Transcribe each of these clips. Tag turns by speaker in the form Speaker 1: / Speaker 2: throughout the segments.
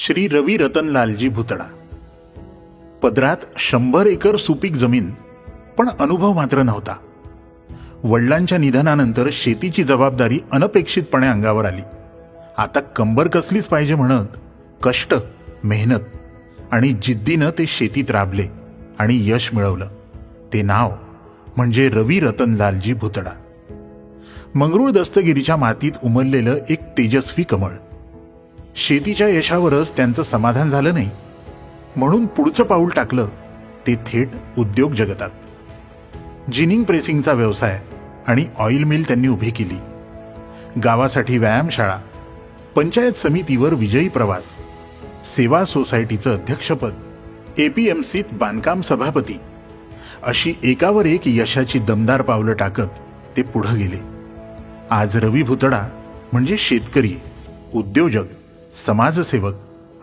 Speaker 1: श्री रवी रतनलालजी भुतडा. पदरात 100 एकर सुपीक जमीन, पण अनुभव मात्र नव्हता. वडिलांच्या निधनानंतर शेतीची जबाबदारी अनपेक्षितपणे अंगावर आली. आता कंबर कसलीच पाहिजे म्हणत कष्ट, मेहनत आणि जिद्दीनं ते शेतीत राबले आणि यश मिळवलं. ते नाव म्हणजे रवी रतनलालजी भुतडा. मंगरूळ दस्तगिरीच्या मातीत उमललेलं एक तेजस्वी कमळ. शेतीच्या यशावरच त्यांचं समाधान झालं नाही, म्हणून पुढचं पाऊल टाकलं ते थेट उद्योग जगतात. जिनिंग प्रेसिंगचा व्यवसाय आणि ऑइल मिल त्यांनी उभी केली. गावासाठी व्यायामशाळा, पंचायत समितीवर विजयी प्रवास, सेवा सोसायटीचं अध्यक्षपद, APMCत बांधकाम सभापती, अशी एकावर एक यशाची दमदार पावलं टाकत ते पुढं गेले. आज रवी भुतडा म्हणजे शेतकरी, उद्योजक, समाजसेवक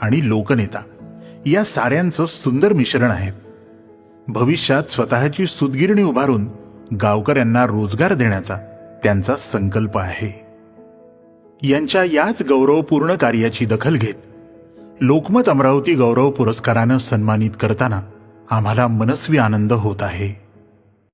Speaker 1: आणि लोकनेता या साऱ्यांचं सुंदर मिश्रण आहेत. भविष्यात स्वतःची सूतगिरणी उभारून गावकऱ्यांना रोजगार देण्याचा त्यांचा संकल्प आहे. यांच्या याच गौरवपूर्ण कार्याची दखल घेत लोकमत अमरावती गौरव पुरस्कारानं सन्मानित करताना आम्हाला मनस्वी आनंद होत आहे.